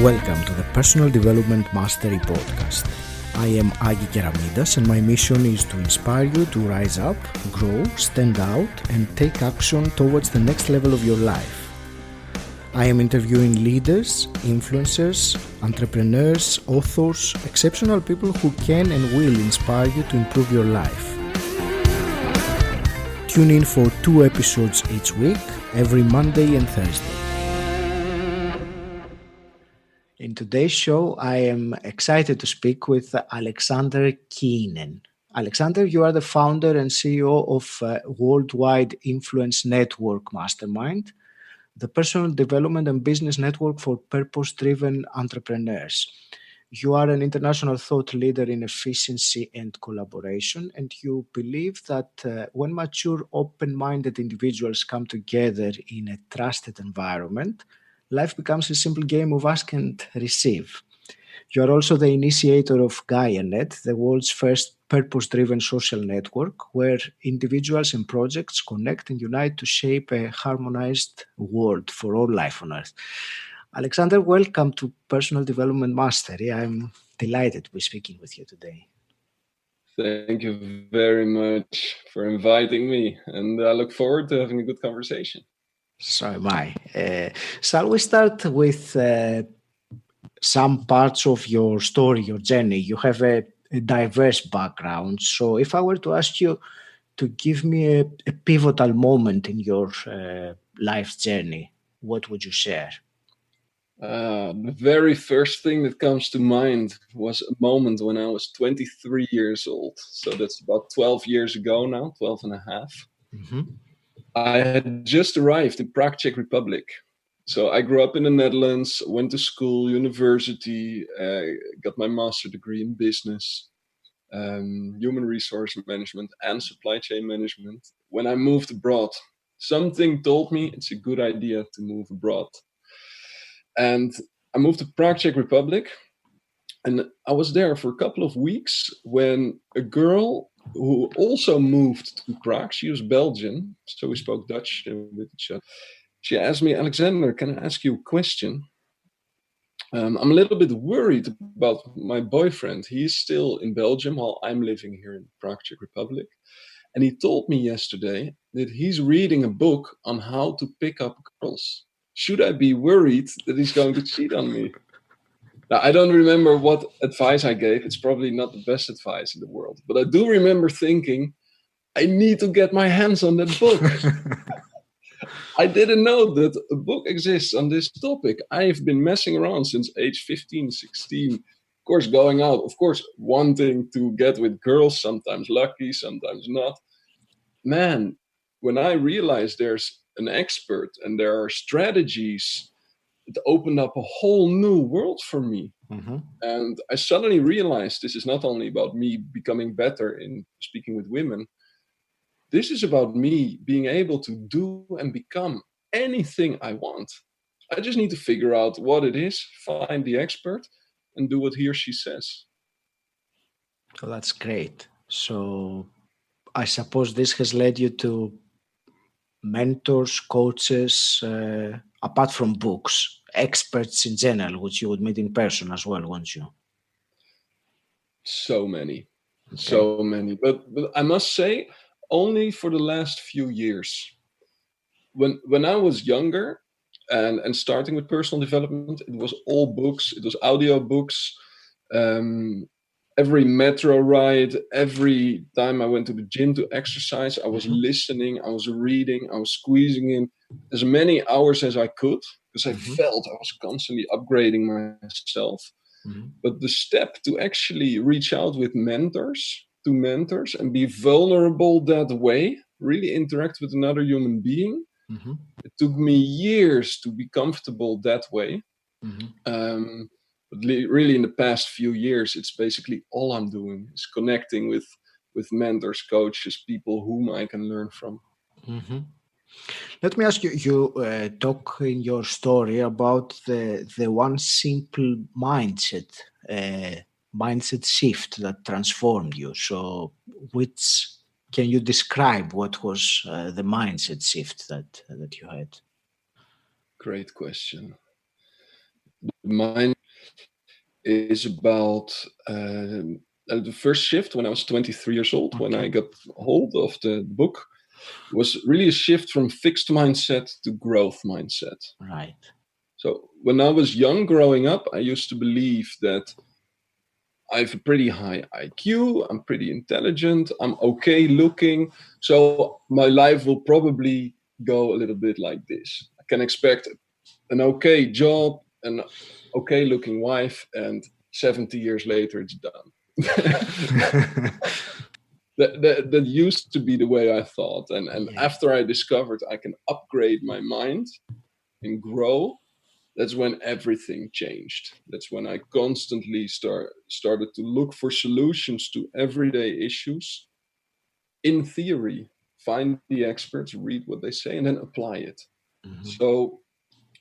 Welcome to the Personal Development Mastery Podcast. I am Agi Keramidas and my mission is to inspire you to rise up, grow, stand out and take action towards the next level of your life. I am interviewing leaders, influencers, entrepreneurs, authors, exceptional people who can and will inspire you to improve your life. Tune in for 2 episodes each week, every Monday and Thursday. In today's show, I am excited to speak with Alexander Keehnen. Alexander, you are the founder and CEO of Worldwide Influence Network Mastermind, the personal development and business network for purpose-driven entrepreneurs. You are an international thought leader in efficiency and collaboration, and you believe that when mature, open-minded individuals come together in a trusted environment, life becomes a simple game of ask and receive. You are also the initiator of Gaianet, the world's first purpose-driven social network, where individuals and projects connect and unite to shape a harmonized world for all life on Earth. Alexander, welcome to Personal Development Mastery. I'm delighted to be speaking with you today. Thank you very much for inviting me, and I look forward to having a good conversation. So am I. Shall we start with some parts of your story, your journey? You have a diverse background. So if I were to ask you to give me a pivotal moment in your life journey, what would you share? The very first thing that comes to mind was a moment when I was 23 years old. So that's about 12 years ago now, 12 and a half. Mm-hmm. I had just arrived in Prague, Czech Republic. So I grew up in the Netherlands, went to school, university, got my master's degree in business, human resource management and supply chain management. When I moved abroad, something told me it's a good idea to move abroad. And I moved to Prague, Czech Republic. And I was there for a couple of weeks when a girl who also moved to Prague, she was Belgian, so we spoke Dutch with each other. She asked me, Alexander, can I ask you a question? I'm a little bit worried about my boyfriend. He's still in Belgium while I'm living here in Prague, Czech Republic. And he told me yesterday that he's reading a book on how to pick up girls. Should I be worried that he's going to cheat on me? Now, I don't remember what advice I gave. It's probably not the best advice in the world. But I do remember thinking, I need to get my hands on that book. I didn't know that a book exists on this topic. I've been messing around since age 15, 16. Of course, going out, of course, wanting to get with girls, sometimes lucky, sometimes not. Man, when I realized there's an expert and there are strategies, it opened up a whole new world for me. Mm-hmm. And I suddenly realized this is not only about me becoming better in speaking with women. This is about me being able to do and become anything I want. I just need to figure out what it is, find the expert, and do what he or she says. Oh, that's great. So I suppose this has led you to mentors, coaches, apart from books, experts in general, which you would meet in person as well, won't you? So many. But I must say, only for the last few years. When I was younger and starting with personal development, it was all books, it was audio books. Every metro ride, every time I went to the gym to exercise, I was listening, I was reading, I was squeezing in as many hours as I could because I felt I was constantly upgrading myself. Mm-hmm. But the step to actually reach out with mentors and be vulnerable that way, really interact with another human being, it took me years to be comfortable that way. Mm-hmm. But really in the past few years, it's basically all I'm doing is connecting with mentors, coaches, people whom I can learn from. Mm-hmm. Let me ask you, you talk in your story about the one simple mindset shift that transformed you. So can you describe what was the mindset shift that you had? Great question. Mine is about the first shift when I was 23 years old, when I got hold of the book, was really a shift from fixed mindset to growth mindset. Right. So when I was young, growing up, I used to believe that I have a pretty high IQ, I'm pretty intelligent, I'm okay looking, so my life will probably go a little bit like this. I can expect an okay job, an okay looking wife, and 70 years later it's done. that used to be the way I thought. And after I discovered I can upgrade my mind and grow, that's when everything changed. That's when I constantly started to look for solutions to everyday issues. In theory, find the experts, read what they say, and then apply it. Mm-hmm. So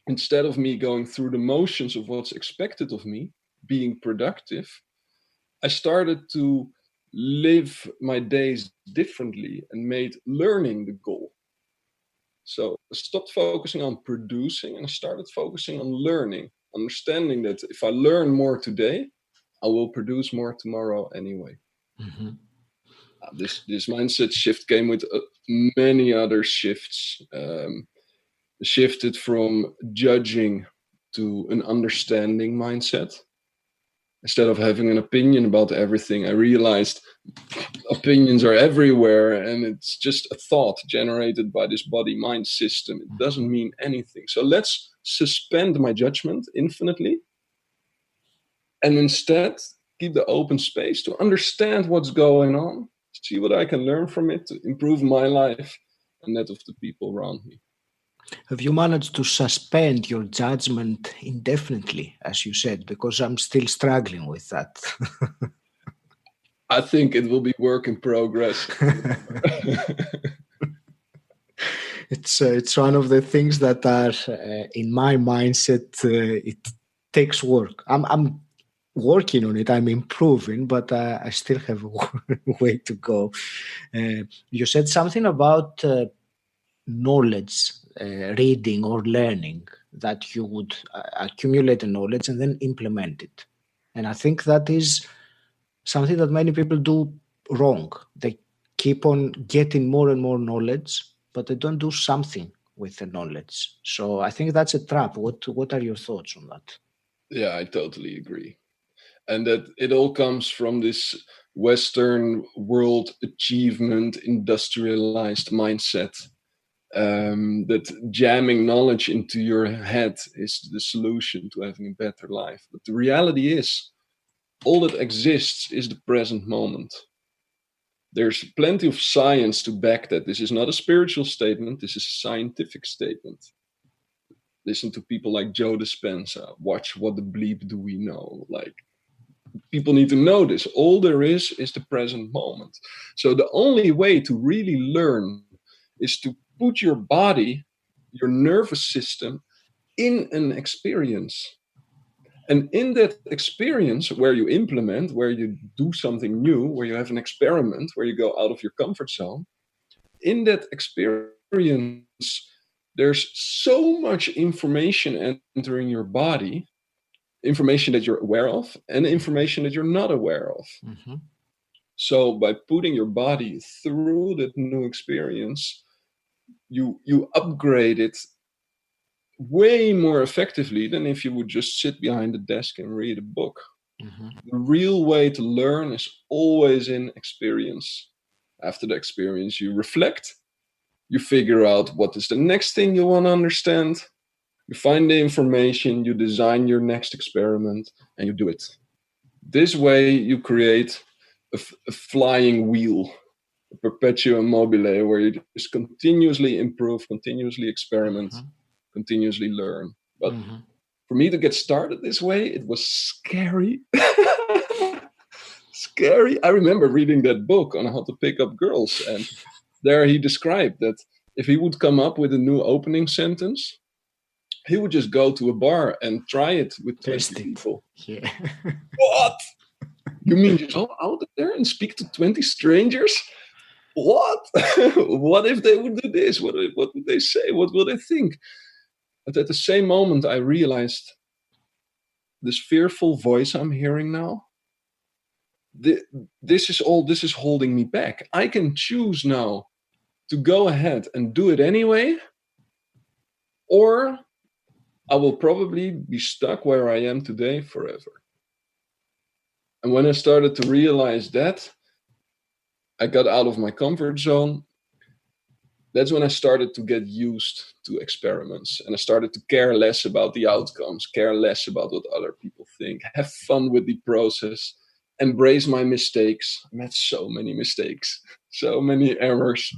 instead of me going through the motions of what's expected of me, being productive, I started to live my days differently and made learning the goal. So I stopped focusing on producing and I started focusing on learning, understanding that if I learn more today, I will produce more tomorrow anyway. Mm-hmm. This mindset shift came with many other shifts. Shifted from judging to an understanding mindset. Instead of having an opinion about everything, I realized opinions are everywhere and it's just a thought generated by this body-mind system. It doesn't mean anything. So let's suspend my judgment infinitely and instead keep the open space to understand what's going on, see what I can learn from it to improve my life and that of the people around me. Have you managed to suspend your judgment indefinitely, as you said? Because I'm still struggling with that. I think it will be work in progress. It's one of the things that are in my mindset. It takes work. I'm working on it. I'm improving, but I still have a way to go. You said something about knowledge, reading or learning, that you would accumulate the knowledge and then implement it. And I think that is something that many people do wrong. They keep on getting more and more knowledge, but they don't do something with the knowledge. So I think that's a trap. What are your thoughts on that? Yeah, I totally agree. And that it all comes from this Western world achievement, industrialized mindset. That jamming knowledge into your head is the solution to having a better life. But the reality is, all that exists is the present moment. There's plenty of science to back that. This is not a spiritual statement. This is a scientific statement. Listen to people like Joe Dispenza. Watch What the Bleep Do We Know? Like, people need to know this. All there is the present moment. So the only way to really learn is to put your body, your nervous system, in an experience. And in that experience where you implement, where you do something new, where you have an experiment, where you go out of your comfort zone, in that experience, there's so much information entering your body, information that you're aware of and information that you're not aware of. Mm-hmm. So by putting your body through that new experience, you upgrade it way more effectively than if you would just sit behind the desk and read a book. Mm-hmm. The real way to learn is always in experience. After the experience, you reflect, you figure out what is the next thing you want to understand, you find the information, you design your next experiment, and you do it. This way, you create a flying wheel, a perpetuum mobile, where you just continuously improve, continuously experiment, mm-hmm. continuously learn. But mm-hmm. for me to get started this way, it was scary. Scary. I remember reading that book on how to pick up girls, and there he described that if he would come up with a new opening sentence, he would just go to a bar and try it with 20 people. Yeah. What? You mean just go out there and speak to 20 strangers? What? What if they would do this? What would they say? What will they think? But at the same moment, I realized this fearful voice I'm hearing now, this is holding me back. I can choose now to go ahead and do it anyway, or I will probably be stuck where I am today forever. And when I started to realize that, I got out of my comfort zone. That's when I started to get used to experiments, and I started to care less about the outcomes, care less about what other people think, have fun with the process, embrace my mistakes. I made so many mistakes, so many errors.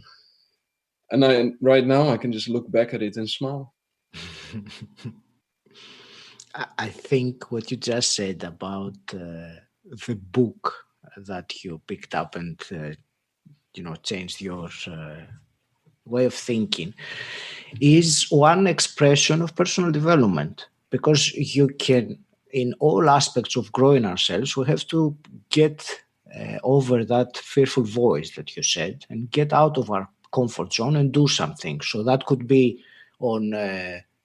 And right now I can just look back at it and smile. I think what you just said about the book that you picked up and changed your way of thinking is one expression of personal development, because you can, in all aspects of growing ourselves, we have to get over that fearful voice that you said and get out of our comfort zone and do something. So that could be on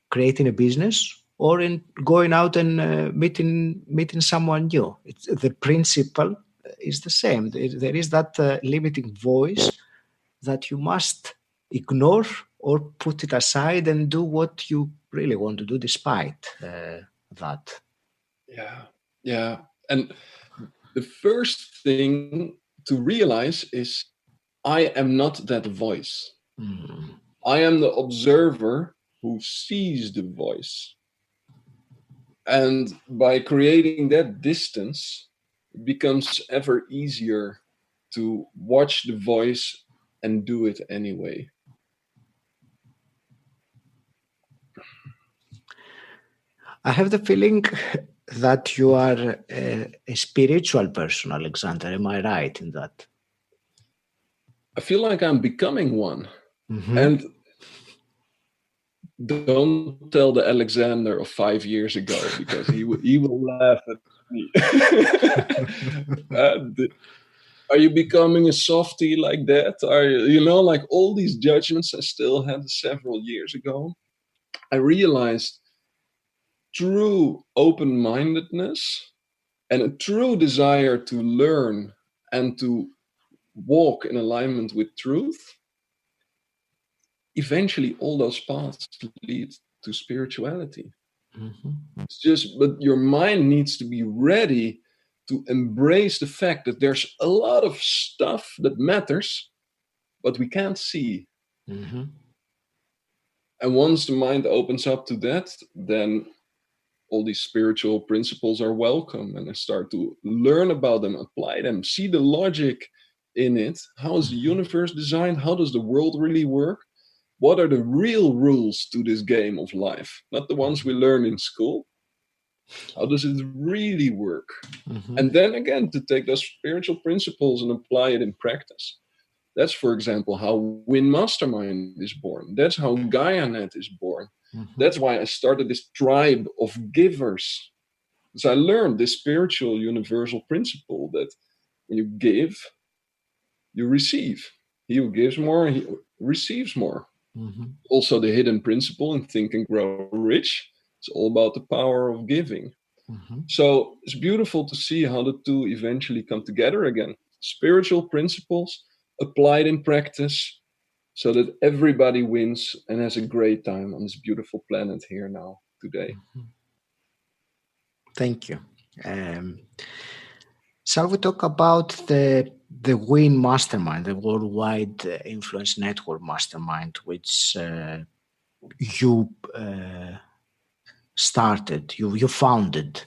creating a business, or in going out and meeting someone new. The principle is the same. There is that limiting voice that you must ignore or put it aside and do what you really want to do despite that. Yeah. And the first thing to realize is I am not that voice. I am the observer who sees the voice. And by creating that distance, it becomes ever easier to watch the voice and do it anyway. I have the feeling that you are a spiritual person, Alexander. Am I right in that? I feel like I'm becoming one. And don't tell the Alexander of 5 years ago, because he will laugh at me. Are you becoming a softie like that? Are you like all these judgments I still had several years ago? I realized true open-mindedness and a true desire to learn and to walk in alignment with truth, eventually all those paths lead to spirituality. It's just, but your mind needs to be ready to embrace the fact that there's a lot of stuff that matters, but we can't see. And once the mind opens up to that, then all these spiritual principles are welcome, and I start to learn about them, apply them, see the logic in it. How is the universe designed? How does the world really work? What are the real rules to this game of life? Not the ones we learn in school. How does it really work? And then again, to take those spiritual principles and apply it in practice. That's, for example, how Mastermind is born. That's how Gaianet is born. That's why I started this tribe of givers. Because I learned this spiritual universal principle that when you give, you receive. He who gives more, he receives more. Also, the hidden principle in Think and Grow Rich. It's all about the power of giving. So it's beautiful to see how the two eventually come together again. Spiritual principles applied in practice so that everybody wins and has a great time on this beautiful planet here now today. Thank you. Shall we talk about the Mastermind, the Worldwide Influence Network Mastermind, which you started, you founded?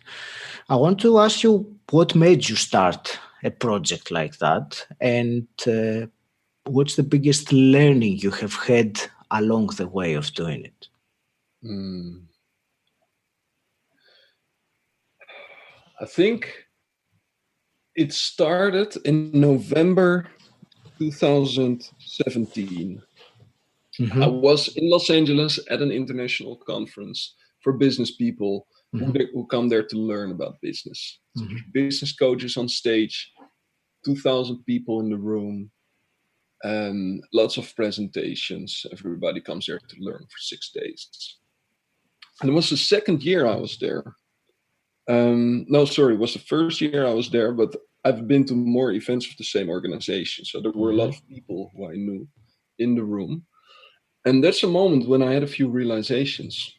I want to ask you what made you start a project like that, and what's the biggest learning you have had along the way of doing it? I think it started in November 2017. I was in Los Angeles at an international conference for business people who come there to learn about business. Business coaches on stage, 2,000 people in the room, and lots of presentations. Everybody comes there to learn for 6 days. And it was the second year I was there. No, sorry, it was the first year I was there, but I've been to more events of the same organization. So there were a lot of people who I knew in the room. And that's a moment when I had a few realizations.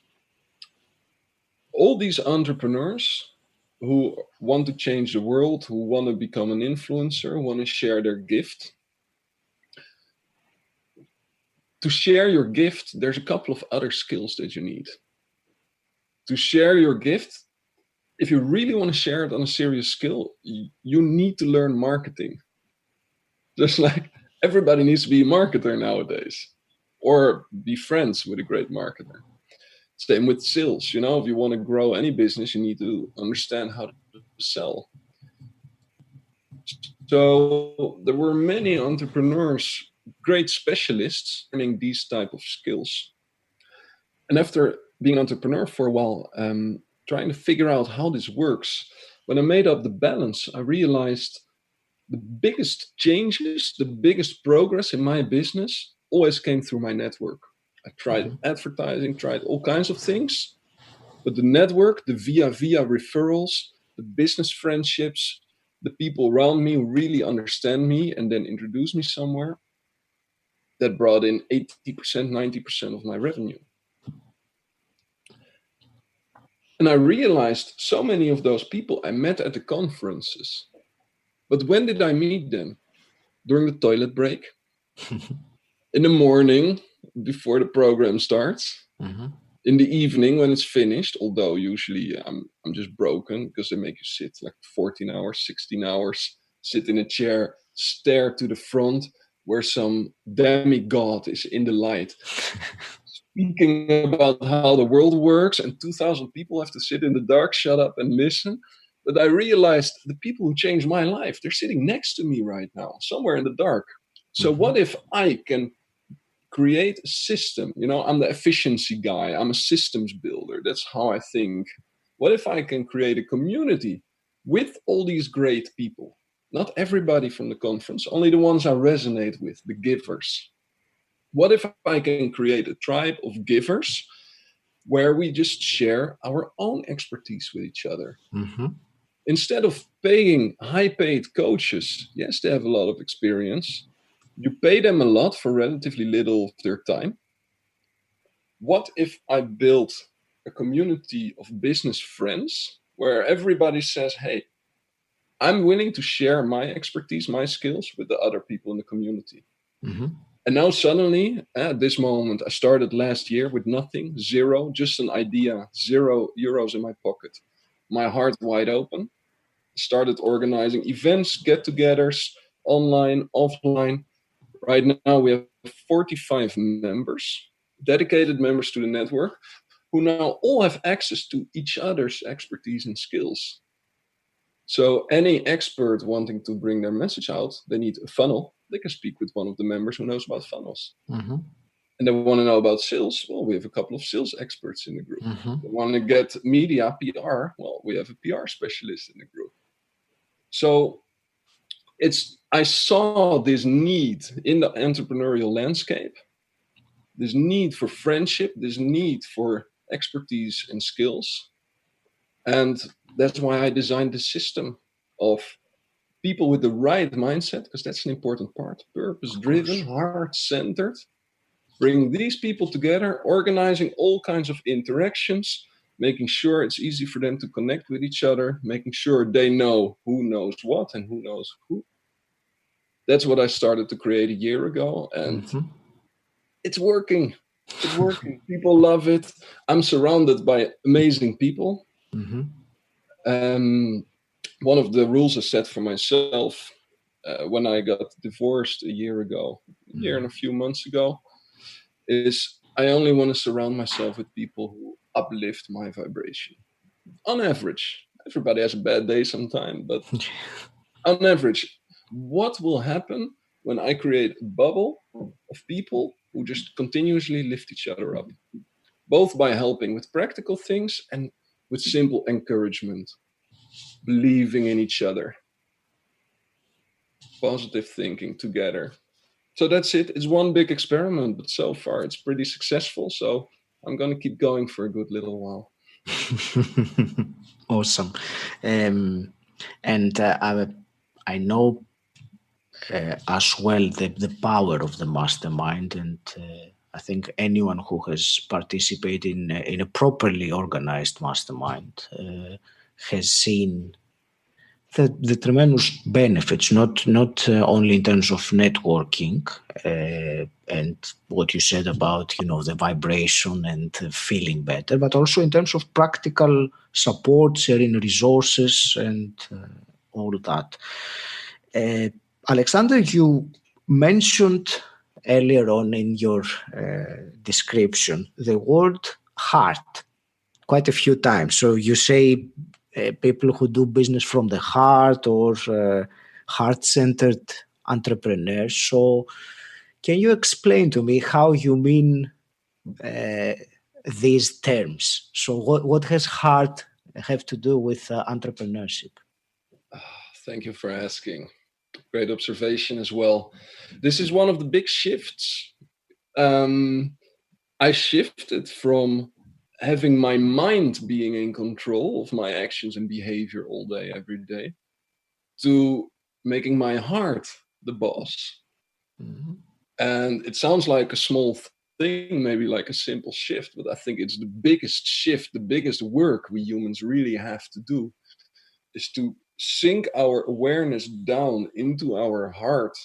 All these entrepreneurs who want to change the world, who want to become an influencer, want to share their gift. To share your gift, there's a couple of other skills that you need. To share your gift, if you really want to share it on a serious skill, you need to learn marketing. Just like everybody needs to be a marketer nowadays, or be friends with a great marketer. Same with sales. You know, if you want to grow any business, you need to understand how to sell. So there were many entrepreneurs, great specialists, learning these type of skills. And after being an entrepreneur for a while, trying to figure out how this works, when I made up the balance, I realized the biggest changes, the biggest progress in my business always came through my network. I tried advertising, tried all kinds of things, but the network, the via referrals, the business friendships, the people around me who really understand me and then introduce me somewhere, that brought in 80%, 90% of my revenue. And I realized so many of those people I met at the conferences. But when did I meet them? During the toilet break, in the morning before the program starts, in the evening when it's finished, although usually I'm just broken because they make you sit like 14 hours, 16 hours, sit in a chair, stare to the front where some demigod is in the light speaking about how the world works, and 2,000 people have to sit in the dark, shut up and listen. But I realized the people who changed my life, they're sitting next to me right now, somewhere in the dark. So what if I can create a system? You know, I'm the efficiency guy. I'm a systems builder. That's how I think. What if I can create a community with all these great people? Not everybody from the conference, only the ones I resonate with, the givers. What if I can create a tribe of givers where we just share our own expertise with each other? Instead of paying high-paid coaches, yes, they have a lot of experience. You pay them a lot for relatively little of their time. What if I built a community of business friends where everybody says, hey, I'm willing to share my expertise, my skills with the other people in the community. And now suddenly, at this moment, I started last year with nothing, zero, just an idea, €0 in my pocket, my heart wide open. Started organizing events, get-togethers, online, offline. Right now we have 45 members, dedicated members to the network, who now all have access to each other's expertise and skills. So any expert wanting to bring their message out, they need a funnel. They can speak with one of the members who knows about funnels. And they want to know about sales. Well, we have a couple of sales experts in the group. They want to get media, PR. Well, we have a PR specialist in the group. So I saw this need in the entrepreneurial landscape, this need for friendship, this need for expertise and skills. And that's why I designed the system of people with the right mindset, because that's an important part, purpose-driven, heart-centered. Bring these people together, organizing all kinds of interactions, making sure it's easy for them to connect with each other, making sure they know who knows what and who knows who. That's what I started to create a year ago, and it's working. It's working. People love it. I'm surrounded by amazing people. One of the rules I set for myself when I got divorced a year and a few months ago, is I only want to surround myself with people who uplift my vibration. On average, everybody has a bad day sometime, but on average, what will happen when I create a bubble of people who just continuously lift each other up, both by helping with practical things and with simple encouragement, believing in each other, positive thinking together. So that's it. It's one big experiment, but so far it's pretty successful. So I'm going to keep going for a good little while. Awesome. And I know as well the power of the mastermind, and I think anyone who has participated in a properly organized mastermind has seen the tremendous benefits, not only in terms of networking and what you said about the vibration and feeling better, but also in terms of practical support, sharing resources, and all that. Alexander, you mentioned earlier on in your description the word heart quite a few times. So you say people who do business from the heart, or heart-centered entrepreneurs. So can you explain to me how you mean these terms? So what has heart have to do with entrepreneurship? Thank you for asking. Great observation as well. This is one of the big shifts. I shifted from having my mind being in control of my actions and behavior all day, every day, to making my heart the boss. Mm-hmm. And it sounds like a small thing, maybe like a simple shift, but I think it's the biggest shift, the biggest work we humans really have to do, is to sink our awareness down into our heart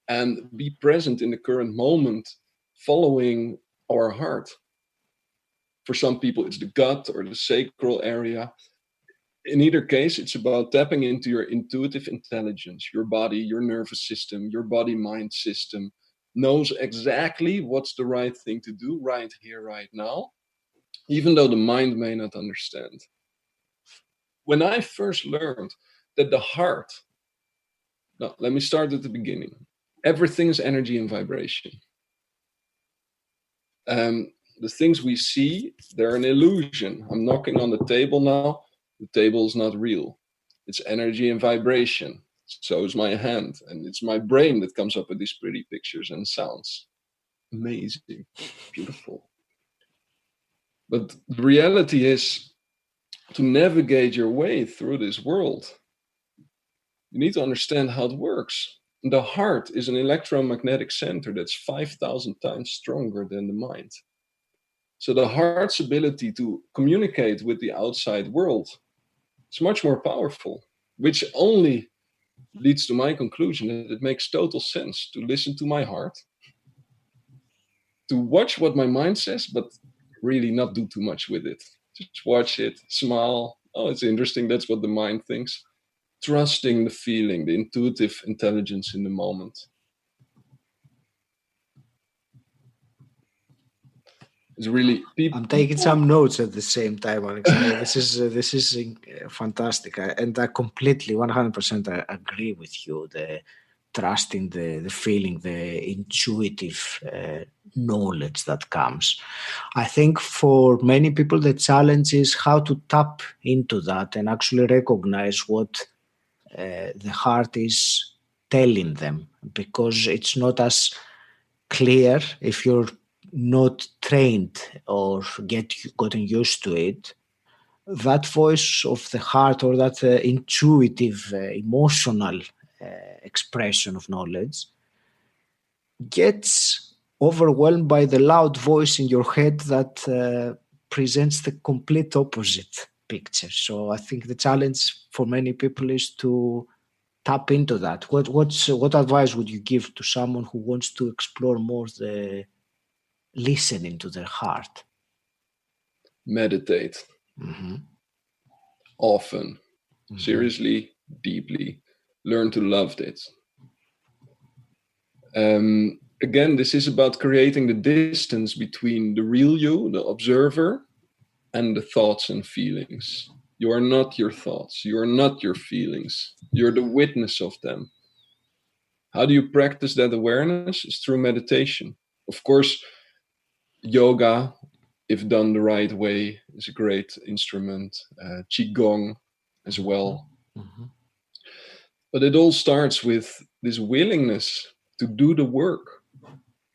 and be present in the current moment, following our heart. For some people, it's the gut or the sacral area. In either case, it's about tapping into your intuitive intelligence. Your body, your nervous system, your body-mind system knows exactly what's the right thing to do right here, right now, even though the mind may not understand. When I first learned that the heart, now let me start at the beginning. Everything is energy and vibration. The things we see, they're an illusion. I'm knocking on the table now. The table is not real. It's energy and vibration. So is my hand. And it's my brain that comes up with these pretty pictures and sounds. Amazing. Beautiful. But the reality is, to navigate your way through this world, you need to understand how it works. The heart is an electromagnetic center that's 5,000 times stronger than the mind. So the heart's ability to communicate with the outside world is much more powerful, which only leads to my conclusion that it makes total sense to listen to my heart, to watch what my mind says, but really not do too much with it. Just watch it, smile. Oh, it's interesting. That's what the mind thinks. Trusting the feeling, the intuitive intelligence in the moment. It's really I'm taking some notes at the same time, Alexander. This is fantastic, and I completely 100% agree with you. The trusting the feeling, the intuitive knowledge that comes. I think for many people the challenge is how to tap into that and actually recognize what the heart is telling them, because it's not clear if you're not trained or gotten used to it. That voice of the heart, or that intuitive, emotional expression of knowledge, gets overwhelmed by the loud voice in your head that presents the complete opposite picture. So I think the challenge for many people is to tap into that. What advice would you give to someone who wants to explore more the listening to their heart? Meditate. Mm-hmm. Often. Mm-hmm. Seriously, deeply. Learn to love it. Again, this is about creating the distance between the real you, the observer, and the thoughts and feelings. You are not your thoughts. You are not your feelings. You're the witness of them. How do you practice that awareness? It's through meditation. Of course, yoga, if done the right way, is a great instrument. Qigong as well. Mm-hmm. But it all starts with this willingness to do the work.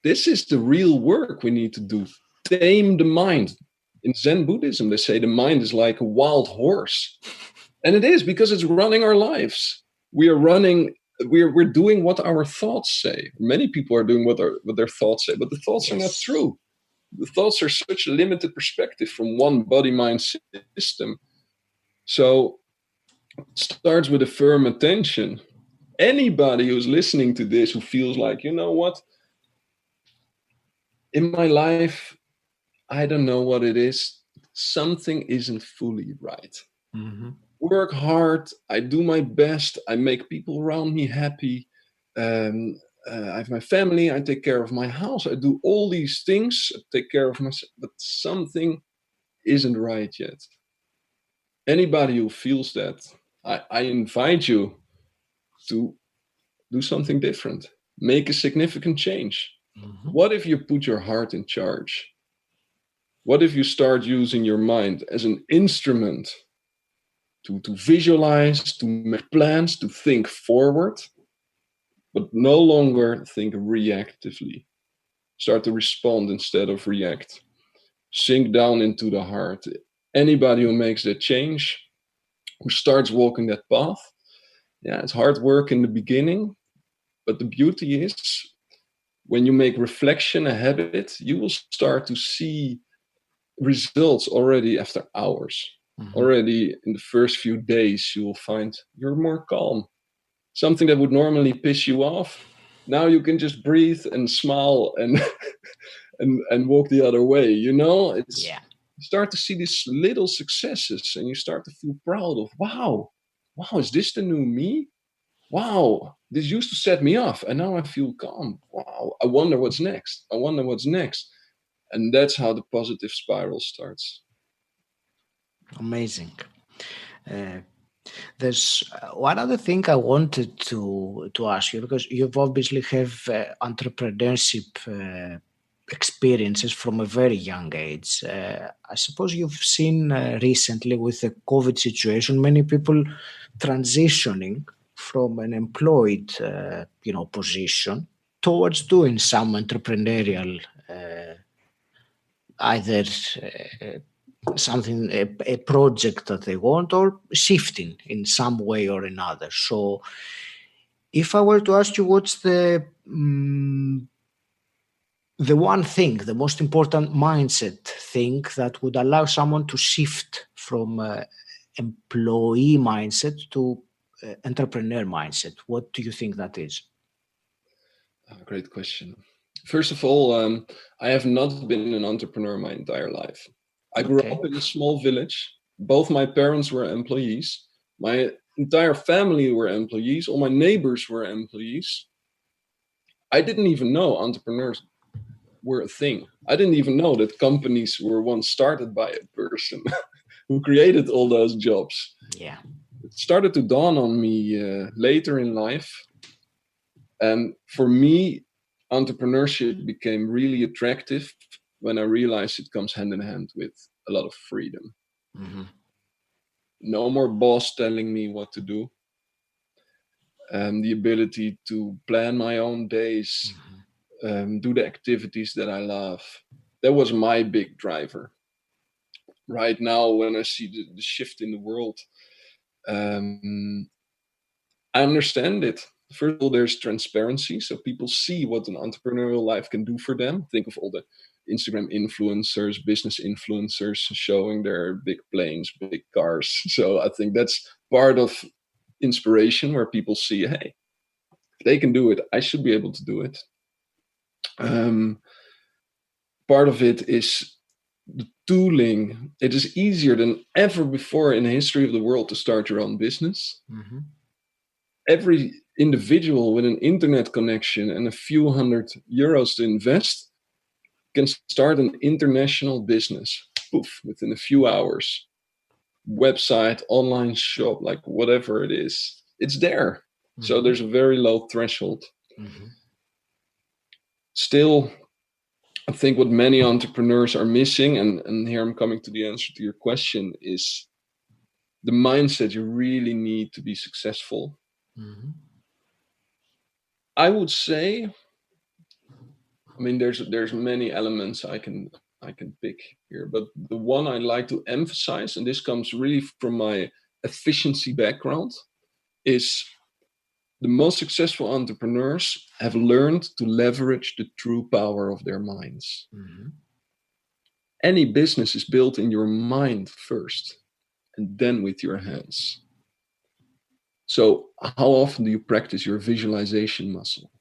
This is the real work we need to do. Tame the mind. In Zen Buddhism, they say the mind is like a wild horse. And it is, because it's running our lives. We're doing what our thoughts say. Many people are doing what their thoughts say, but the thoughts are not true. The thoughts are such a limited perspective from one body-mind system. So it starts with a firm attention. Anybody who's listening to this who feels like, you know what, in my life, I don't know what it is. Something isn't fully right. Mm-hmm. Work hard. I do my best. I make people around me happy. I have my family. I take care of my house. I do all these things. I take care of myself. But something isn't right yet. Anybody who feels that, I invite you to do something different. Make a significant change. Mm-hmm. What if you put your heart in charge? What if you start using your mind as an instrument to visualize, to make plans, to think forward, but no longer think reactively? Start to respond instead of react. Sink down into the heart. Anybody who makes that change, who starts walking that path, it's hard work in the beginning, but the beauty is when you make reflection a habit, you will start to see results already after hours. Mm-hmm. Already in the first few days, you will find you're more calm. Something that would normally piss you off, now you can just breathe and smile and and walk the other way. You start to see these little successes, and you start to feel proud of, wow, is this the new me? Wow, this used to set me off, and now I feel calm. Wow, I wonder what's next. And that's how the positive spiral starts. Amazing. There's one other thing I wanted to ask you, because you've obviously have entrepreneurship experiences from a very young age. I suppose you've seen recently with the COVID situation, many people transitioning from an employed position towards doing some entrepreneurial either something, a project that they want, or shifting in some way or another. So if I were to ask you, what's the one thing, the most important mindset thing that would allow someone to shift from employee mindset to entrepreneur mindset, what do you think that is? Great question. First of all, I have not been an entrepreneur my entire life. I grew up in a small village. Both my parents were employees. My entire family were employees. All my neighbors were employees. I didn't even know entrepreneurs were a thing. I didn't even know that companies were once started by a person who created all those jobs. Yeah. It started to dawn on me later in life. And for me, entrepreneurship became really attractive when I realized it comes hand in hand with a lot of freedom. Mm-hmm. No more boss telling me what to do. The ability to plan my own days, do the activities that I love. That was my big driver. Right now, when I see the shift in the world, I understand it. First of all, there's transparency. So people see what an entrepreneurial life can do for them. Think of all the Instagram influencers, business influencers showing their big planes, big cars. So I think that's part of inspiration, where people see, hey, if they can do it, I should be able to do it. Part of it is the tooling. It is easier than ever before in the history of the world to start your own business. Mm-hmm. Every individual with an internet connection and a few €100 to invest can start an international business, within a few hours. Website, online shop, like whatever it is, it's there. Mm-hmm. So there's a very low threshold. Mm-hmm. Still, I think what many entrepreneurs are missing, and here I'm coming to the answer to your question, is the mindset you really need to be successful. Mm-hmm. I would say, there's many elements I can I can pick here, but the one I like to emphasize, and this comes really from my efficiency background, is the most successful entrepreneurs have learned to leverage the true power of their minds. Mm-hmm. Any business is built in your mind first, and then with your hands. So how often do you practice your visualization muscle?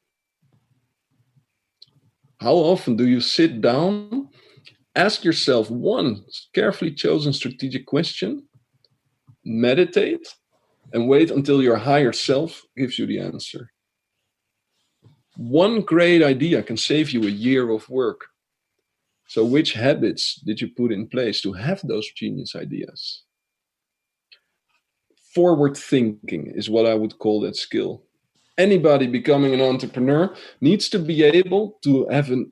How often do you sit down, ask yourself one carefully chosen strategic question, meditate, and wait until your higher self gives you the answer? One great idea can save you a year of work. So which habits did you put in place to have those genius ideas? Forward thinking is what I would call that skill. Anybody becoming an entrepreneur needs to be able to have a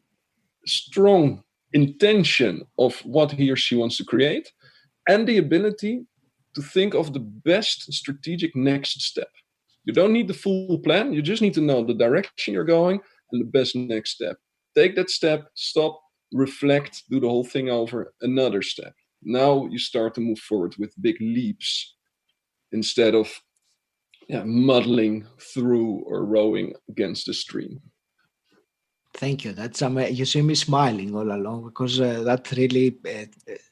strong intention of what he or she wants to create and the ability to think of the best strategic next step. You don't need the full plan. You just need to know the direction you're going and the best next step. Take that step, stop, reflect, do the whole thing over, another step. Now you start to move forward with big leaps instead of muddling through or rowing against the stream. Thank you. That's you see me smiling all along because that really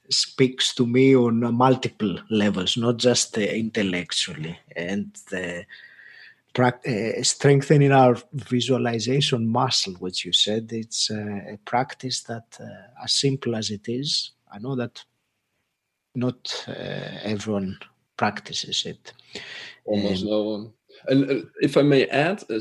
speaks to me on multiple levels, not just intellectually. And strengthening our visualization muscle, which you said, it's a practice that, as simple as it is, I know that not everyone practices it. Almost no one. And if I may add, a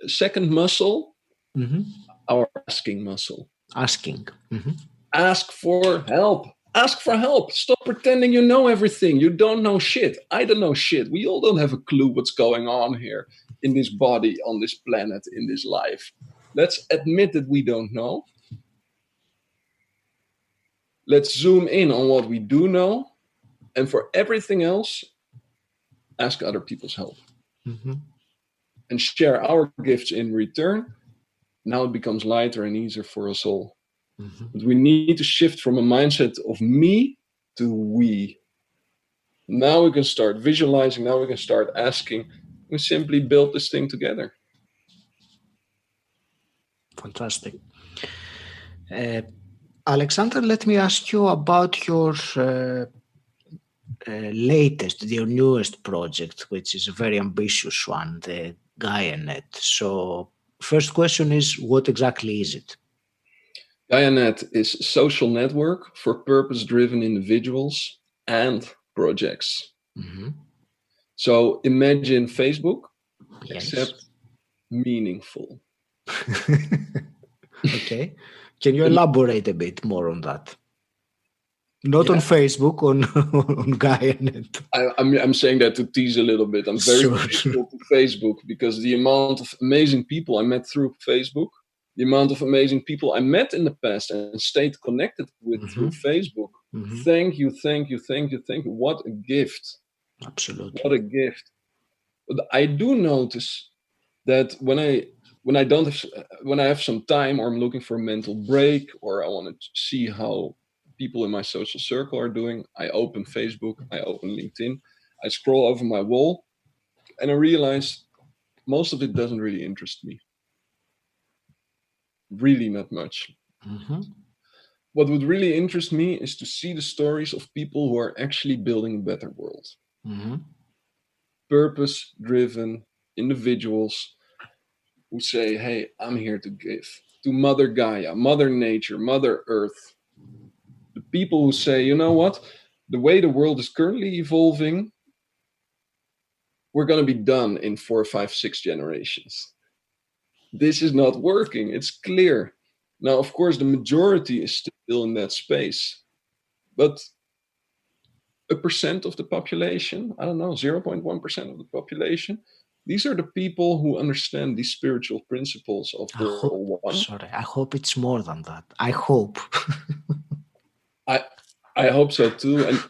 second muscle, mm-hmm. Our asking muscle. Asking. Mm-hmm. Ask for help. Ask for help. Stop pretending you know everything. You don't know shit. I don't know shit. We all don't have a clue what's going on here in this body, on this planet, in this life. Let's admit that we don't know. Let's zoom in on what we do know. And for everything else, ask other people's help. Mm-hmm. And share our gifts in return. Now it becomes lighter and easier for us all. Mm-hmm. But we need to shift from a mindset of me to we. Now we can start visualizing. Now we can start asking. We simply build this thing together. Fantastic. Alexander, let me ask you about your your newest project, which is a very ambitious one, the Gaianet. So first question is, what exactly is it? Gaianet is a social network for purpose-driven individuals and projects. Mm-hmm. So imagine Facebook, yes. Except meaningful. Okay. Can you elaborate a bit more on that? Not on Facebook, on Gaianet. I'm saying that to tease a little bit. I'm very grateful to Facebook because the amount of amazing people I met through Facebook, the amount of amazing people I met in the past and stayed connected with mm-hmm. through Facebook. Mm-hmm. Thank you. What a gift. Absolutely. What a gift. But I do notice that when I have some time or I'm looking for a mental break or I want to see how people in my social circle are doing, I open Facebook, I open LinkedIn, I scroll over my wall, and I realize most of it doesn't really interest me. Really not much. Mm-hmm. What would really interest me is to see the stories of people who are actually building a better world. Mm-hmm. Purpose-driven individuals who say, hey, I'm here to give to Mother Gaia, Mother Nature, Mother Earth. The people who say, you know what, the way the world is currently evolving, we're going to be done in 4, 5, 6 generations. This is not working. It's clear. Now, of course, the majority is still in that space. But 1% of the population, I don't know, 0.1% of the population, these are the people who understand these spiritual principles of World One. Sorry, I hope it's more than that. I hope. I hope so too. And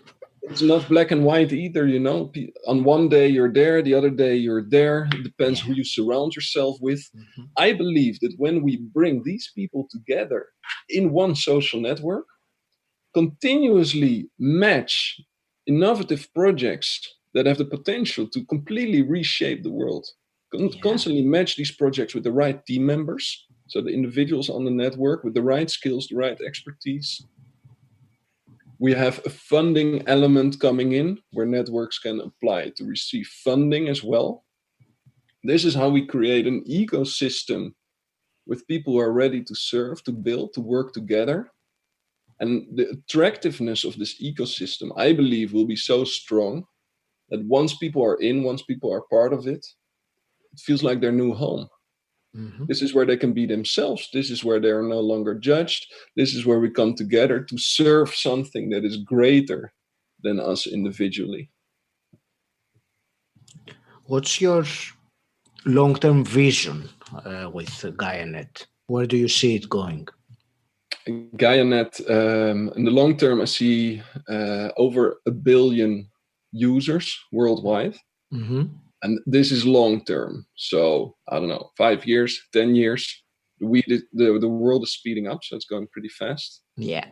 it's not black and white either, you know. On one day you're there, the other day you're there. It depends who you surround yourself with. Mm-hmm. I believe that when we bring these people together in one social network, continuously match innovative projects that have the potential to completely reshape the world. Constantly match these projects with the right team members, so the individuals on the network with the right skills, the right expertise. We have a funding element coming in where networks can apply to receive funding as well. This is how we create an ecosystem with people who are ready to serve, to build, to work together. And the attractiveness of this ecosystem, I believe, will be so strong that once people are in, once people are part of it, it feels like their new home. Mm-hmm. This is where they can be themselves. This is where they are no longer judged. This is where we come together to serve something that is greater than us individually. What's your long-term vision with Gaianet? Where do you see it going? Gaianet, in the long term, I see over 1 billion users worldwide. Mm-hmm. And this is long term. So, I don't know, 5 years, 10 years. The world is speeding up, so it's going pretty fast. Yeah.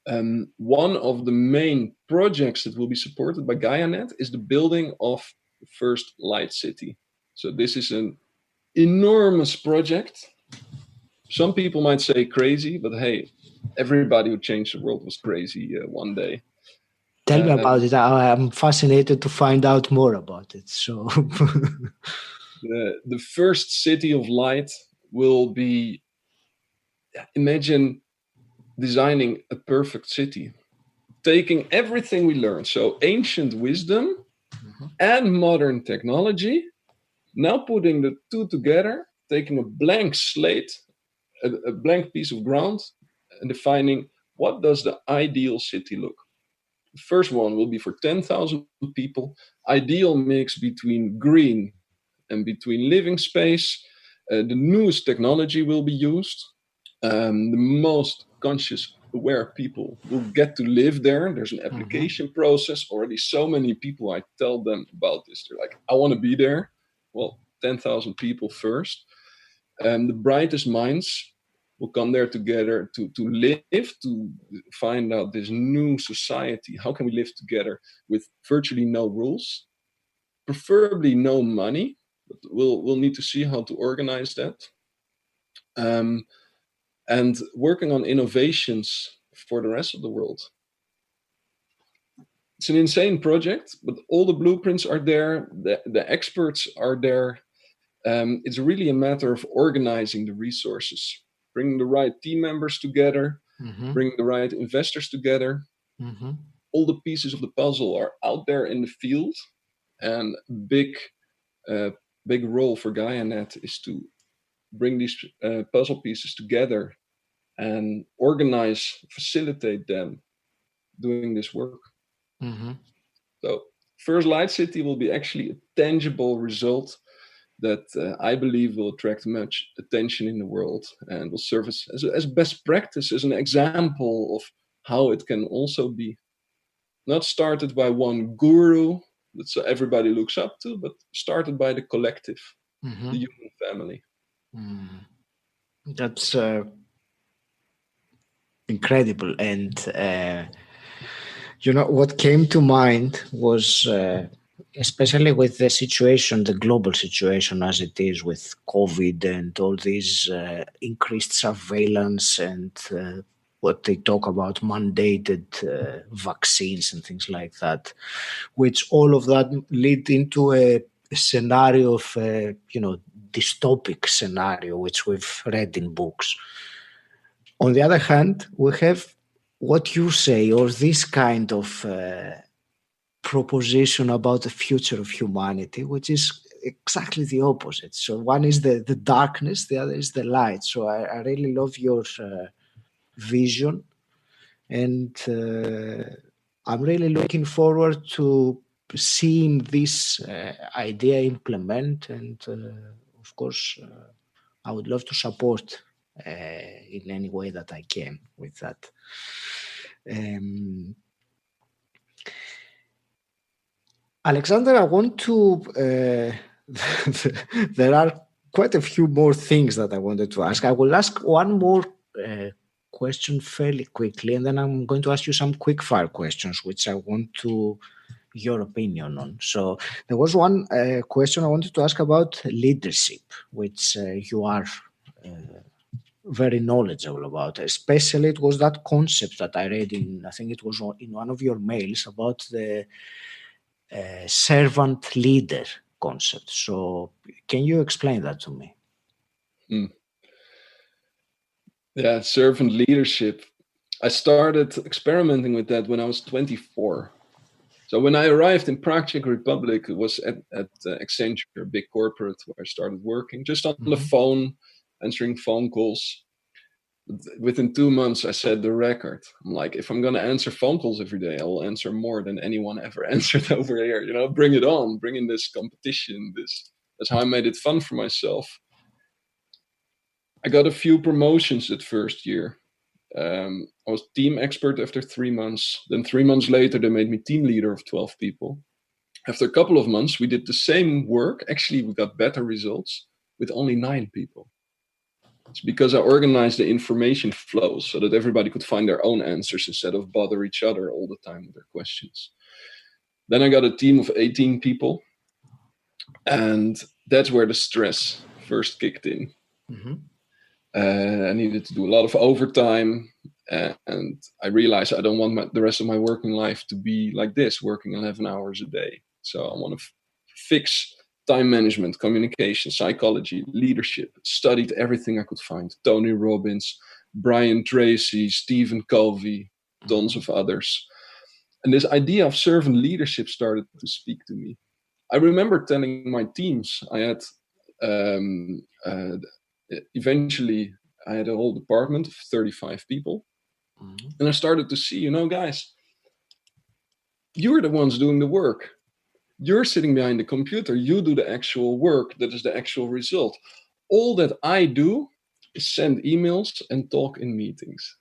One of the main projects that will be supported by Gaianet is the building of the first light city. So this is an enormous project. Some people might say crazy, but hey, everybody who changed the world was crazy one day. Tell me about it. I'm fascinated to find out more about it. So, the first city of light will be, imagine designing a perfect city, taking everything we learned, so ancient wisdom and modern technology, now putting the two together, taking a blank slate, a blank piece of ground, and defining what does the ideal city look. The first one will be for 10,000 people, ideal mix between green and between living space. The newest technology will be used. The most conscious, aware people will get to live there. There's an application process. Already so many people, I tell them about this. They're like, I want to be there. Well, 10,000 people first. The brightest minds will come there together to live, to find out this new society. How can we live together with virtually no rules? Preferably no money, but we'll need to see how to organize that. And working on innovations for the rest of the world. It's an insane project, but all the blueprints are there. The experts are there. It's really a matter of organizing the resources, bringing the right team members together, bringing the right investors together. All the pieces of the puzzle are out there in the field, and big role for Gaianet is to bring these puzzle pieces together and organize, facilitate them doing this work. So first light city will be actually a tangible result that I believe will attract much attention in the world and will serve as best practice, as an example of how it can also be not started by one guru that everybody looks up to, but started by the collective, the human family. That's incredible. And, what came to mind was, especially with the situation, the global situation as it is with COVID and all these increased surveillance and what they talk about, mandated vaccines and things like that, which all of that lead into a scenario of, dystopic scenario, which we've read in books. On the other hand, we have what you say, or this kind of proposition about the future of humanity, which is exactly the opposite. So one is the darkness, the other is the light. So I really love your vision, and I'm really looking forward to seeing this idea implement, and of course I would love to support in any way that I can with that. Alexander, I want to there are quite a few more things that I wanted to ask. I will ask one more question fairly quickly, and then I'm going to ask you some quick fire questions, which I want to your opinion on. So there was one question I wanted to ask about leadership, which you are very knowledgeable about. Especially, it was that concept that I read in, I think it was in one of your mails about the servant leader concept. So can you explain that to me? Yeah, servant leadership. I started experimenting with that when I was 24. So when I arrived in Prague, Czech Republic, it was at Accenture, a big corporate where I started working, just on the phone, answering phone calls. Within 2 months, I set the record. I'm like, if I'm going to answer phone calls every day, I will answer more than anyone ever answered over here. You know, bring it on, bring in this competition. That's how I made it fun for myself. I got a few promotions that first year. I was team expert after 3 months. Then 3 months later, they made me team leader of 12 people. After a couple of months, we did the same work. Actually, we got better results with only 9 people. It's because I organized the information flows so that everybody could find their own answers instead of bother each other all the time with their questions. Then I got a team of 18 people. And that's where the stress first kicked in. I needed to do a lot of overtime. And I realized I don't want the rest of my working life to be like this, working 11 hours a day. So I want to fix time management, communication, psychology, leadership. Studied everything I could find. Tony Robbins, Brian Tracy, Stephen Covey, tons of others. And this idea of servant leadership started to speak to me. I remember telling my teams, I had eventually I had a whole department of 35 people. And I started to see, guys, you're the ones doing the work. You're sitting behind the computer. You do the actual work. That is the actual result. All that I do is send emails and talk in meetings.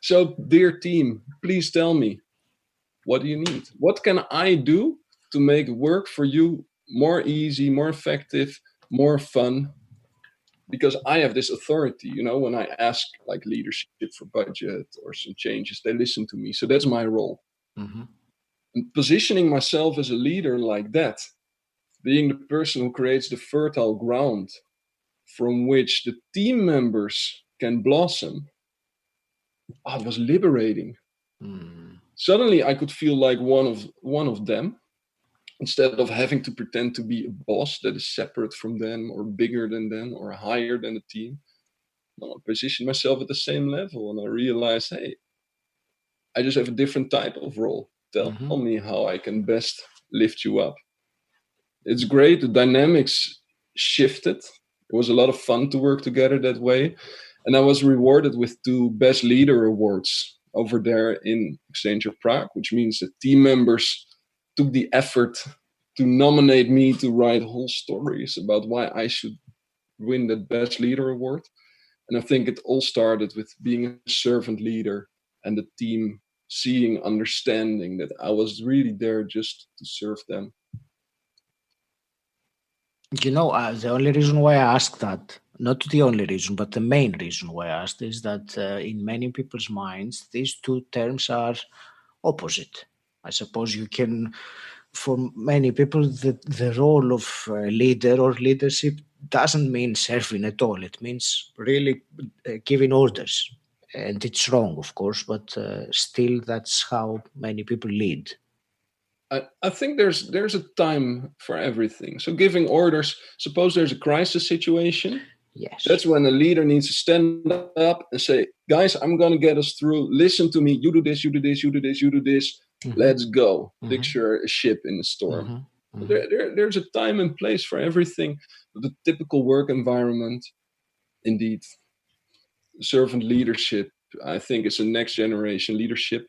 So, dear team, please tell me, what do you need? What can I do to make work for you more easy, more effective, more fun? Because I have this authority, when I ask like leadership for budget or some changes, they listen to me. So that's my role. And positioning myself as a leader like that, being the person who creates the fertile ground from which the team members can blossom, it was liberating. Suddenly I could feel like one of them, instead of having to pretend to be a boss that is separate from them or bigger than them or higher than the team. I position myself at the same level, and I realized, hey, I just have a different type of role. Tell me how I can best lift you up. It's great. The dynamics shifted. It was a lot of fun to work together that way. And I was rewarded with 2 Best Leader Awards over there in Accenture Prague, which means that team members took the effort to nominate me to write whole stories about why I should win that Best Leader Award. And I think it all started with being a servant leader and the team seeing, understanding that I was really there just to serve them. The only reason why I asked that, not the only reason, but the main reason why I asked is that in many people's minds, these 2 terms are opposite. I suppose you can, for many people, the role of leader or leadership doesn't mean serving at all. It means really giving orders. And it's wrong, of course, but still that's how many people lead. I think there's a time for everything. So giving orders, suppose there's a crisis situation. Yes. That's when a leader needs to stand up and say, guys, I'm going to get us through. Listen to me. You do this, you do this, you do this, you do this. Let's go. Picture a ship in a storm. There's a time and place for everything. The typical work environment, indeed. Servant leadership, I think, is a next generation leadership.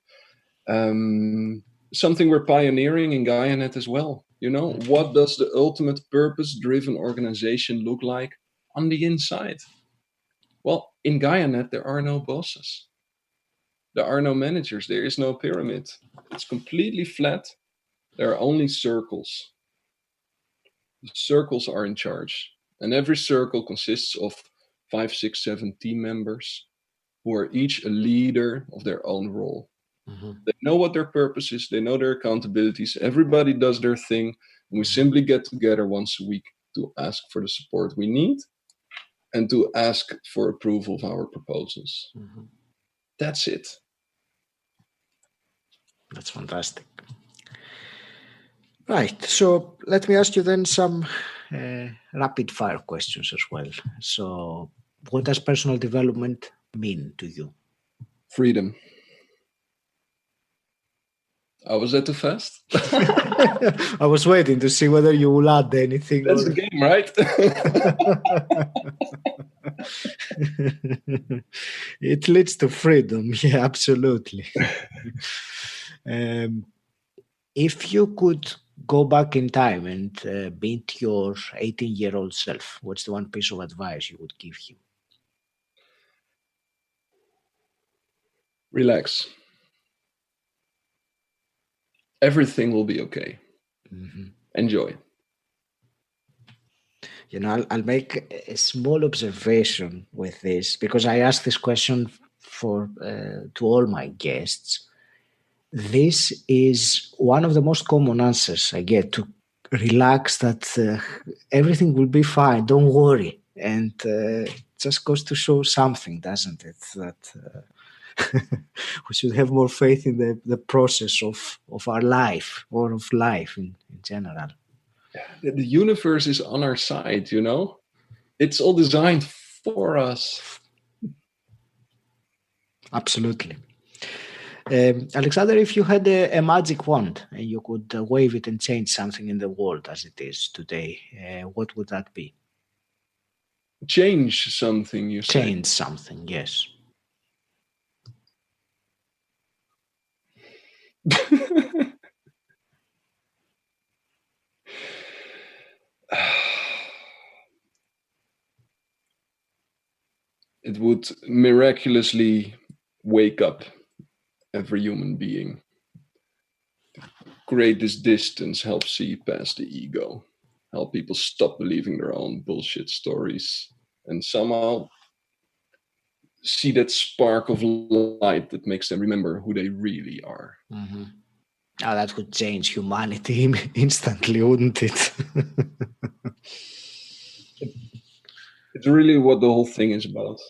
Something we're pioneering in Gaianet as well. What does the ultimate purpose-driven organization look like on the inside? Well, in Gaianet, there are no bosses. There are no managers. There is no pyramid. It's completely flat. There are only circles. The circles are in charge. And every circle consists of 5, 6, 7 team members who are each a leader of their own role. Mm-hmm. They know what their purpose is. They know their accountabilities. Everybody does their thing. And we simply get together once a week to ask for the support we need and to ask for approval of our proposals. Mm-hmm. That's it. That's fantastic. Right. So let me ask you then some rapid fire questions as well. So what does personal development mean to you? Freedom. Oh, was that too fast? I was waiting to see whether you will add anything. That's the game, right? It leads to freedom. Yeah, absolutely. If you could go back in time and meet your 18-year-old self, what's the one piece of advice you would give him? Relax. Everything will be okay. Mm-hmm. Enjoy. You know, I'll make a small observation with this because I asked this question to all my guests. This is one of the most common answers I get, to relax, that everything will be fine, don't worry. And it just goes to show something, doesn't it? That we should have more faith in the process of our life, or of life in general. The universe is on our side, you know? It's all designed for us. Absolutely. Alexander, if you had a magic wand and you could wave it and change something in the world as it is today, what would that be? Change something, you say? Change something, yes. It would miraculously wake up every human being. Create this distance, help see past the ego, help people stop believing their own bullshit stories, and somehow see that spark of light that makes them remember who they really are. Mm-hmm. Oh, that would change humanity instantly, wouldn't it? It's really what the whole thing is about.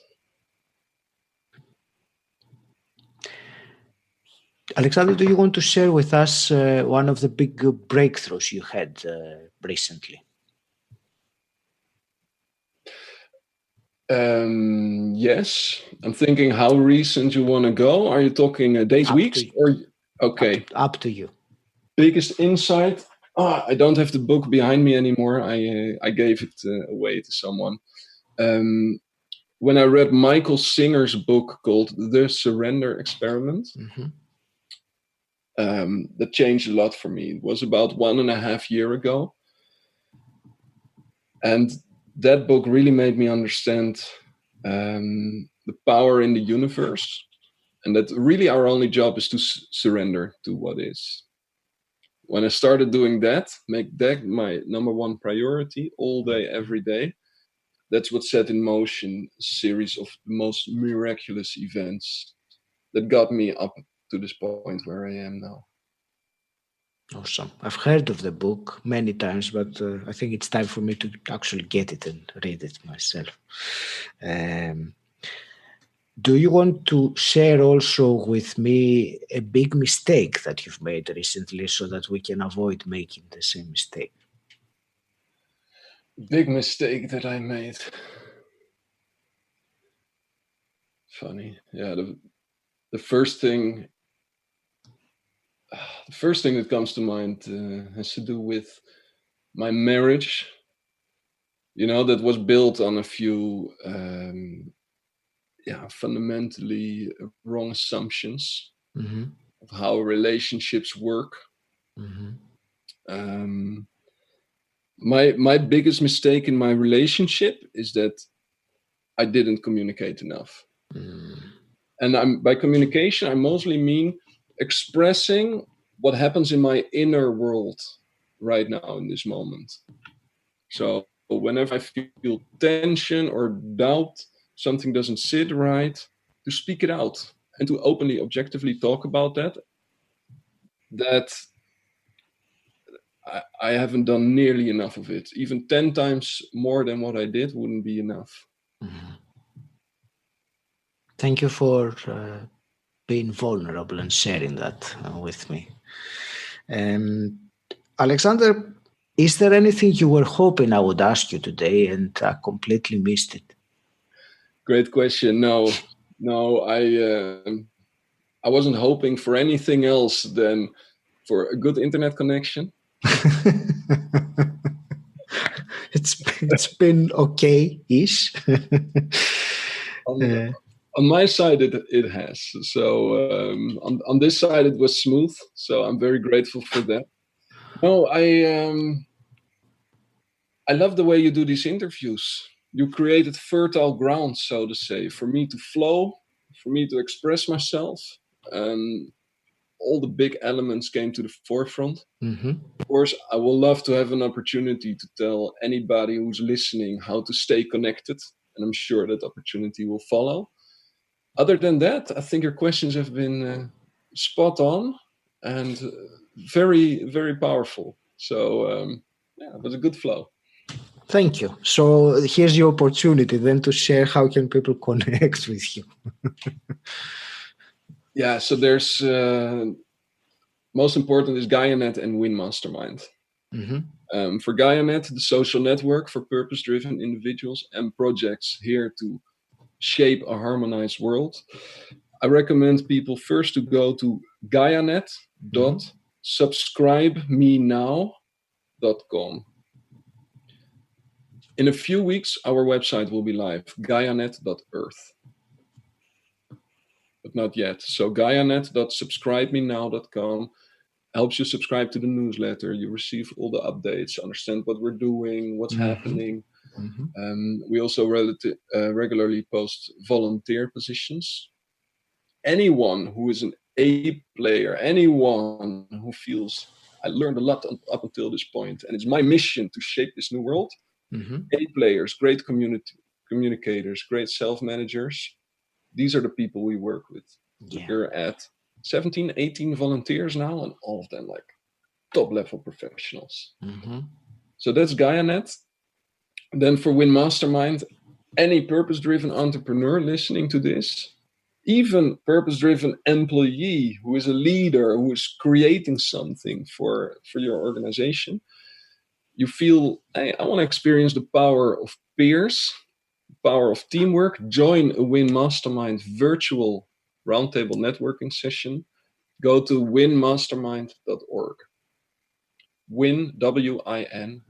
Alexander, do you want to share with us one of the big breakthroughs you had recently? Yes. I'm thinking how recent you want to go. Are you talking days, weeks? Okay. Up to you. Biggest insight? I don't have the book behind me anymore. I gave it away to someone. When I read Michael Singer's book called The Surrender Experiment, mm-hmm. That changed a lot for me. It was about 1.5 years ago. And that book really made me understand the power in the universe, and that really our only job is to surrender to what is. When I started doing that, make that my number one priority all day, every day, that's what set in motion a series of the most miraculous events that got me up to this point where I am now. Awesome. I've heard of the book many times, but I think it's time for me to actually get it and read it myself. Do you want to share also with me a big mistake that you've made recently so that we can avoid making the same mistake? Big mistake that I made. Funny. Yeah, the first thing that comes to mind has to do with my marriage. You know, that was built on a few fundamentally wrong assumptions mm-hmm. of how relationships work. Mm-hmm. My biggest mistake in my relationship is that I didn't communicate enough. Mm. And by communication, I mostly mean expressing what happens in my inner world right now in this moment. So whenever I feel tension or doubt, something doesn't sit right, to speak it out and to openly, objectively talk about that I haven't done nearly enough of it. Even 10 times more than what I did wouldn't be enough. Mm-hmm. Thank you for being vulnerable and sharing that with me. Alexander, is there anything you were hoping I would ask you today and I completely missed it? Great question. No, I wasn't hoping for anything else than for a good internet connection. It's been okay-ish. On my side, it has. So on this side, it was smooth. So I'm very grateful for that. No, I love the way you do these interviews. You created fertile ground, so to say, for me to flow, for me to express myself. All the big elements came to the forefront. Mm-hmm. Of course, I will love to have an opportunity to tell anybody who's listening how to stay connected. And I'm sure that opportunity will follow. Other than that, I think your questions have been spot on and very, very powerful. So, it was a good flow. Thank you. So here's your opportunity then to share how can people connect with you. Yeah, so there's most important is Gaianet and Win Mastermind. Mm-hmm. For Gaianet, the social network for purpose-driven individuals and projects here to shape a harmonized world. I recommend people first to go to Gaianet.subscribemenow.com. In a few weeks, our website will be live, Gaianet.earth. But not yet. So Gaianet.subscribemenow.com helps you subscribe to the newsletter. You receive all the updates, understand what we're doing, what's happening. Mm-hmm. We also regularly post volunteer positions. Anyone who is an A player, anyone who feels I learned a lot up until this point, and it's my mission to shape this new world. Mm-hmm. A players, great communicators, great self-managers. These are the people we work with. Yeah. We're at 17, 18 volunteers now, and all of them like top-level professionals. Mm-hmm. So that's Gaianet. Then for Win Mastermind, any purpose-driven entrepreneur listening to this, even purpose-driven employee who is a leader, who is creating something for your organization, you feel, hey, I want to experience the power of peers, power of teamwork, join a Win Mastermind virtual roundtable networking session, go to winmastermind.org. Win, W-I-N,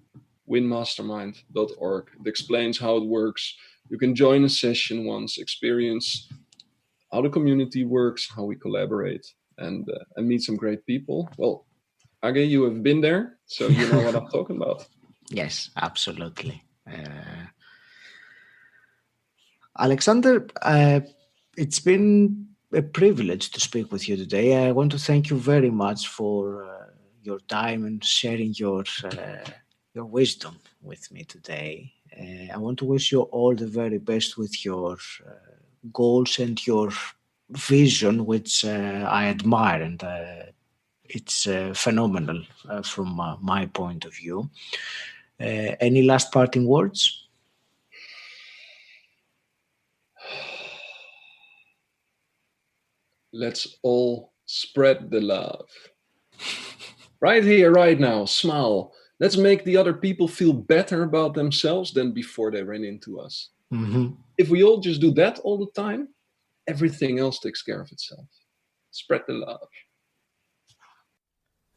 winmastermind.org. It explains how it works. You can join a session once, experience how the community works, how we collaborate, and meet some great people. Well, Age, you have been there, so you know what I'm talking about. Yes, absolutely. Alexander, it's been a privilege to speak with you today. I want to thank you very much for your time and sharing your wisdom with me today. I want to wish you all the very best with your goals and your vision, which I admire, and it's phenomenal from my point of view. Any last parting words? Let's all spread the love. Right here, right now, smile. Let's make the other people feel better about themselves than before they ran into us. Mm-hmm. If we all just do that all the time, everything else takes care of itself. Spread the love.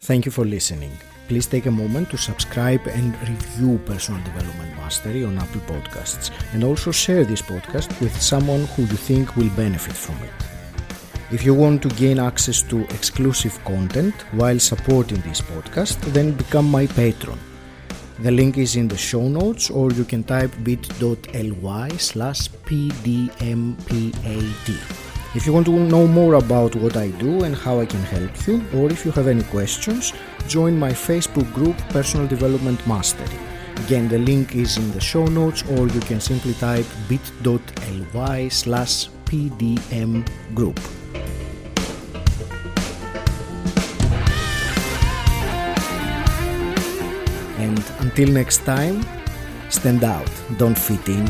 Thank you for listening. Please take a moment to subscribe and review Personal Development Mastery on Apple Podcasts, and also share this podcast with someone who you think will benefit from it. If you want to gain access to exclusive content while supporting this podcast, then become my patron. The link is in the show notes, or you can type bit.ly/pdmpad. If you want to know more about what I do and how I can help you, or if you have any questions, join my Facebook group Personal Development Mastery. Again, the link is in the show notes, or you can simply type bit.ly/PDM group. And until next time, stand out, don't fit in.